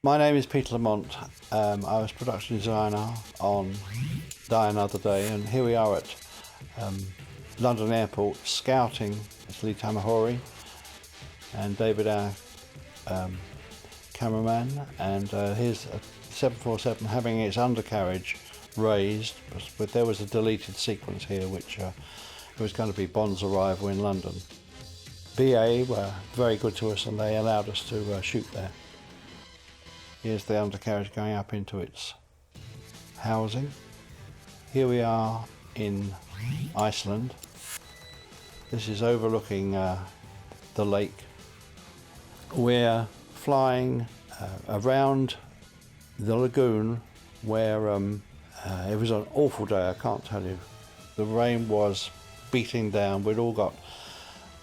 My name is Peter Lamont. I was production designer on Die Another Day, and here we are at London Airport scouting. It's Lee Tamahori and David, our cameraman, and here's a 747 having its undercarriage raised, but there was a deleted sequence here which was going to be Bond's arrival in London. BA were very good to us and they allowed us to shoot there. Here's the undercarriage going up into its housing. Here we are in Iceland. This is overlooking the lake. We're flying around the lagoon where it was an awful day, I can't tell you. The rain was beating down. We'd all got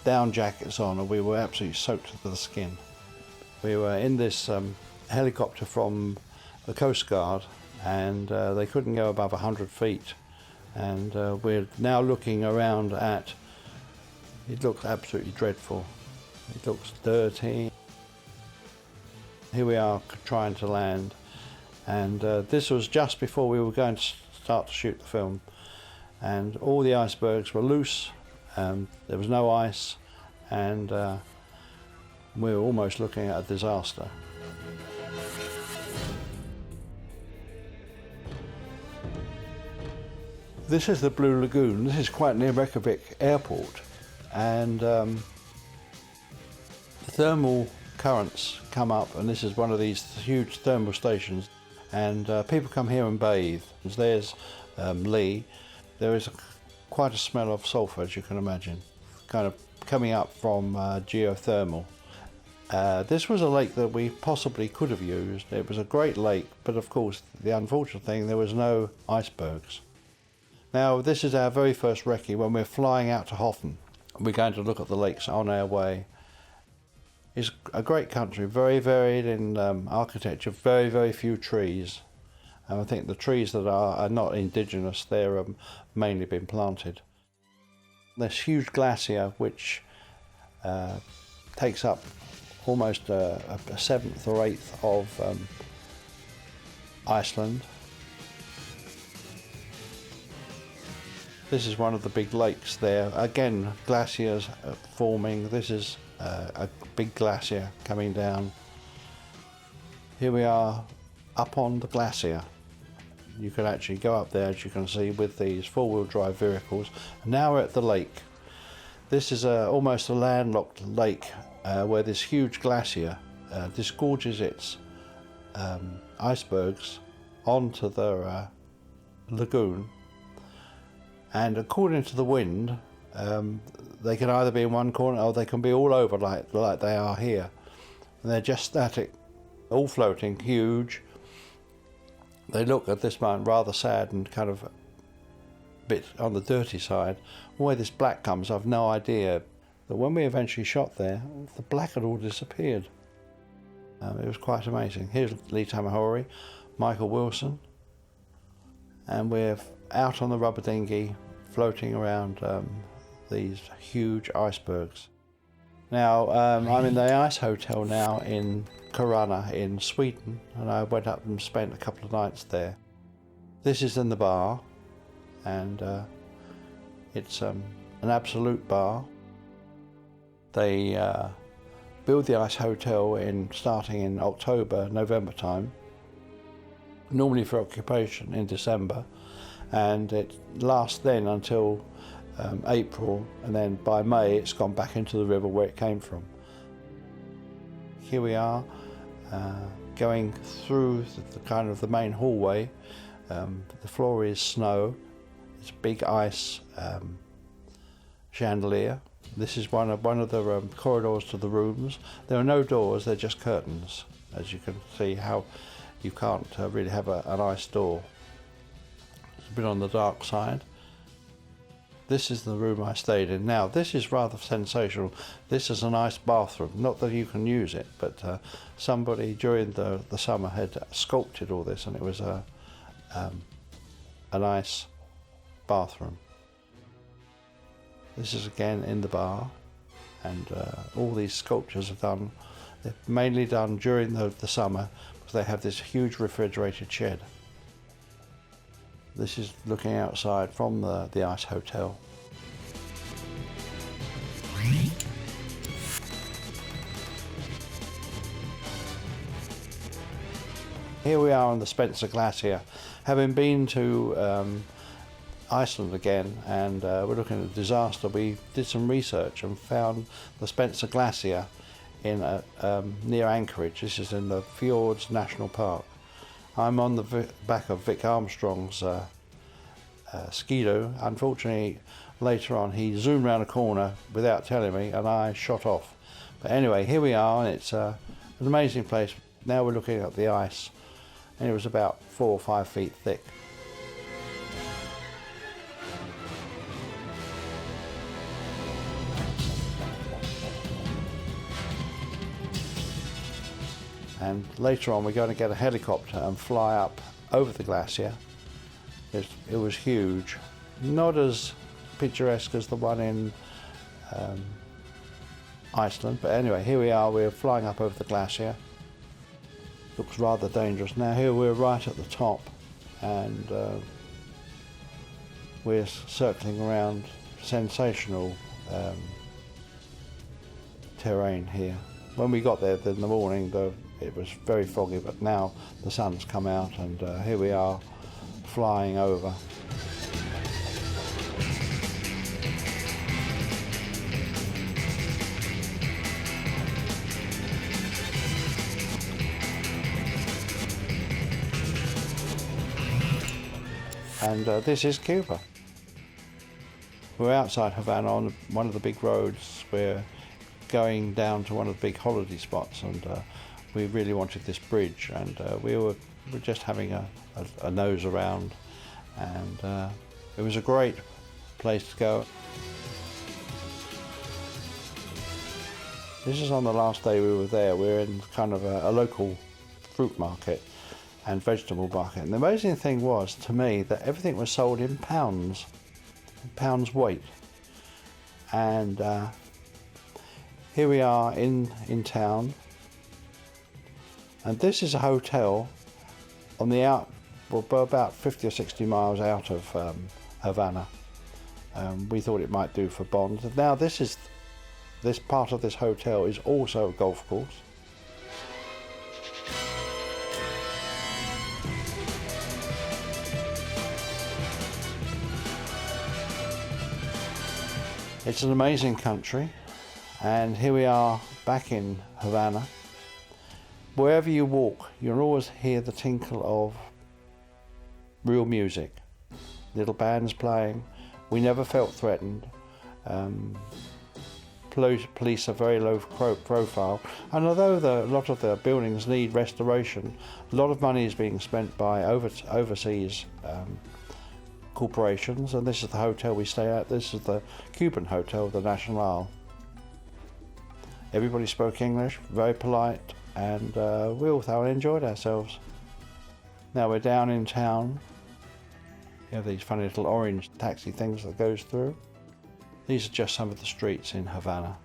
down jackets on and we were absolutely soaked to the skin. We were in this helicopter from the Coast Guard, and they couldn't go above 100 feet, and we're now looking around at, it looks absolutely dreadful. It looks dirty. Here we are trying to land, and this was just before we were going to start to shoot the film, and all the icebergs were loose, there was no ice, and we were almost looking at a disaster. This is the Blue Lagoon. This is quite near Reykjavik Airport, and thermal currents come up, and this is one of these huge thermal stations, and people come here and bathe. There's Lee. There is quite a smell of sulphur, as you can imagine, kind of coming up from geothermal. This was a lake that we possibly could have used. It was a great lake, but of course the unfortunate thing, there was no icebergs. Now, this is our very first recce when we're flying out to Hoffen. We're going to look at the lakes on our way. It's a great country, very varied in architecture, very, very few trees. And I think the trees that are not indigenous, they're mainly been planted. This huge glacier, which takes up almost a seventh or eighth of Iceland. This is one of the big lakes there. Again, glaciers forming. This is a big glacier coming down. Here we are up on the glacier. You can actually go up there, as you can see, with these four-wheel drive vehicles. And now we're at the lake. This is almost a landlocked lake where this huge glacier disgorges its icebergs onto the lagoon. And according to the wind, they can either be in one corner or they can be all over like they are here. And they're just static, all floating, huge. They look at this moment rather sad and kind of a bit on the dirty side. Where this black comes, I've no idea. But when we eventually shot there, the black had all disappeared. It was quite amazing. Here's Lee Tamahori, Michael Wilson, and we're out on the rubber dinghy floating around these huge icebergs. Now, I'm in the ice hotel now in Kiruna in Sweden, and I went up and spent a couple of nights there. This is in the bar, and it's an absolute bar. They build the ice hotel starting in October, November time, normally for occupation in December, and it lasts then until April, and then by May it's gone back into the river where it came from. Here we are going through the kind of the main hallway. The floor is snow. It's a big ice chandelier. This is one of the corridors to the rooms. There are no doors, they're just curtains. As you can see, how you can't really have an ice door. It's a bit on the dark side. This is the room I stayed in. Now, this is rather sensational. This is an ice bathroom. Not that you can use it, but somebody during the summer had sculpted all this, and it was an ice bathroom. This is again in the bar, and all these sculptures are done They're mainly done during the summer because they have this huge refrigerated shed. This is looking outside from the ice hotel. Here we are on the Spencer Glacier, having been to Iceland again, and we're looking at a disaster. We did some research and found the Spencer Glacier in near Anchorage. This is in the Fjords National Park. I'm on the back of Vic Armstrong's Ski-Doo. Unfortunately, later on he zoomed round a corner without telling me and I shot off. But anyway, here we are, and it's an amazing place. Now we're looking at the ice, and it was about 4 or 5 feet thick. And later on we're going to get a helicopter and fly up over the glacier. It was huge, not as picturesque as the one in Iceland, but anyway, here we are, we're flying up over the glacier. Looks rather dangerous. Now here we're right at the top, and we're circling around sensational terrain here. When we got there in the morning, it was very foggy, but now the sun's come out, and here we are flying over. And this is Cuba. We're outside Havana on one of the big roads. We're going down to one of the big holiday spots, and we really wanted this bridge, and we were just having a nose around, and it was a great place to go. This is on the last day we were there. We're in kind of a local fruit market and vegetable market. And the amazing thing was, to me, that everything was sold in pounds weight. And here we are in town. And this is a hotel on the about 50 or 60 miles out of Havana. We thought it might do for Bond. Now this part of this hotel is also a golf course. It's an amazing country, and here we are back in Havana. Wherever you walk, you'll always hear the tinkle of real music, little bands playing. We never felt threatened. Police are very low profile, and although a lot of the buildings need restoration, a lot of money is being spent by overseas corporations, and this is the hotel we stay at. This is the Cuban hotel, the Nacional. Everybody spoke English, very polite, and we all thoroughly enjoyed ourselves. Now we're down in town. You have these funny little orange taxi things that goes through. These are just some of the streets in Havana.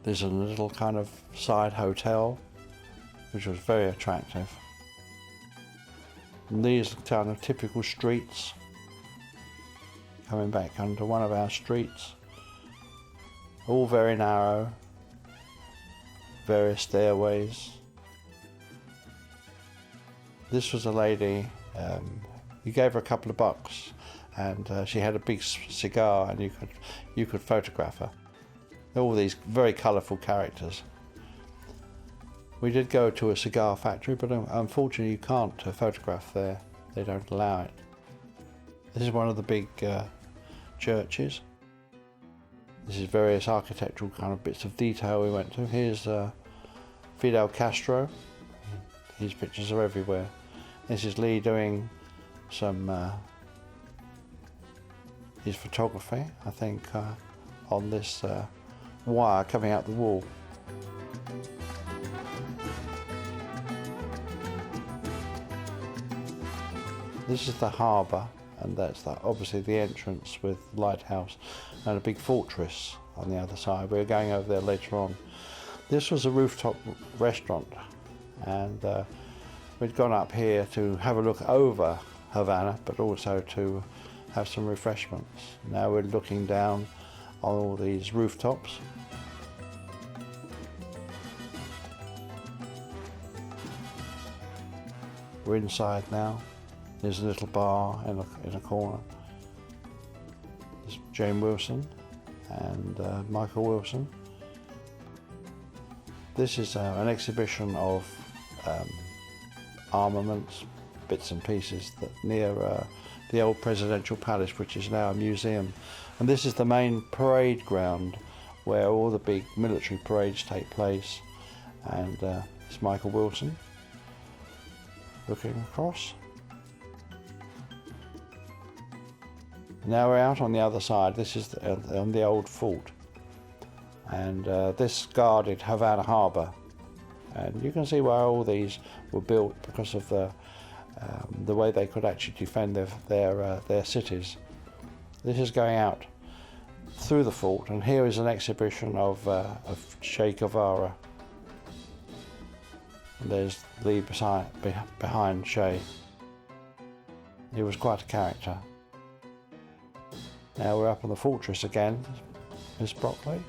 There's a little kind of side hotel, which was very attractive. And these are kind of typical streets. Coming back onto one of our streets, all very narrow, various stairways. This was a lady, you gave her a couple of bucks, and she had a big cigar, and you could photograph her. All these very colourful characters. We did go to a cigar factory, but unfortunately you can't photograph there. They don't allow it. This is one of the big churches. This is various architectural kind of bits of detail we went to. Here's Fidel Castro. His pictures are everywhere. This is Lee doing some his photography, I think, on this wire coming out the wall. This is the harbour, and that's obviously the entrance with the lighthouse and a big fortress on the other side. We're going over there later on. This was a rooftop restaurant, and we'd gone up here to have a look over Havana, but also to have some refreshments. Now we're looking down on all these rooftops. We're inside now. There's a little bar in a corner. There's Jane Wilson and Michael Wilson. This is an exhibition of armaments, bits and pieces that near the old presidential palace, which is now a museum. And this is the main parade ground where all the big military parades take place. And it's Michael Wilson looking across. Now we're out on the other side. This is on the old fort, and this guarded Havana Harbour, and you can see why all these were built, because of the way they could actually defend their cities. This is going out through the fort, and here is an exhibition of Che Guevara. And there's Lee behind Che. He was quite a character. Now we're up on the fortress again, Miss Broccoli,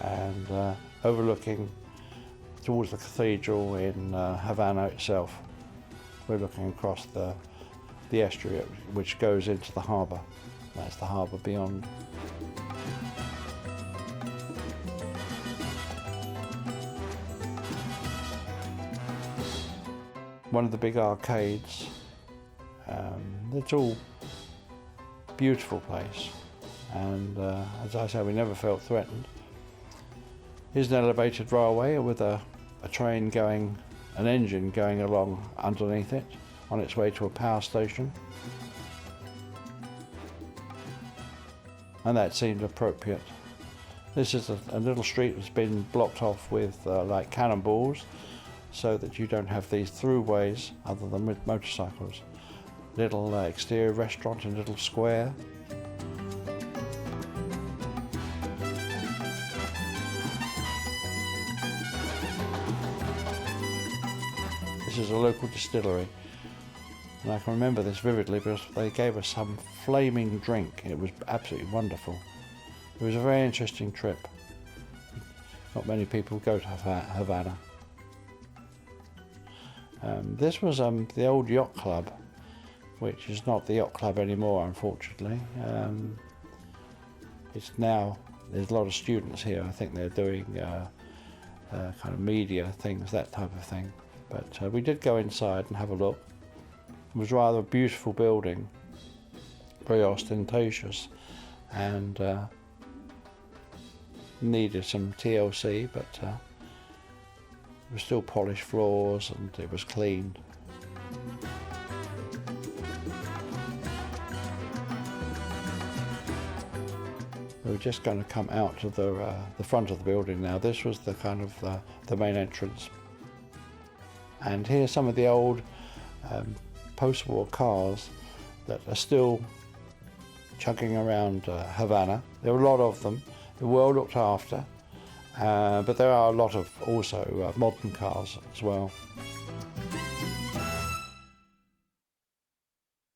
and overlooking towards the cathedral in Havana itself. We're looking across the estuary which goes into the harbour. That's the harbour beyond. One of the big arcades. It's all beautiful place, and as I say, we never felt threatened. Here's an elevated railway with a train going, an engine going along underneath it on its way to a power station, and that seemed appropriate. This is a little street that's been blocked off with like cannonballs, so that you don't have these throughways other than with motorcycles. Little exterior restaurant in a little square. This is a local distillery, and I can remember this vividly because they gave us some flaming drink. It was absolutely wonderful. It was a very interesting trip. Not many people go to Havana. This was the old yacht club, which is not the yacht club anymore, unfortunately. It's now, there's a lot of students here. I think they're doing kind of media things, that type of thing. But we did go inside and have a look. It was rather a beautiful building, very ostentatious, and needed some TLC, but it was still polished floors and it was clean. We're just going to come out to the front of the building now. This was the kind of the main entrance. And here's some of the old post-war cars that are still chugging around Havana. There are a lot of them. They're well looked after, but there are a lot of also modern cars as well.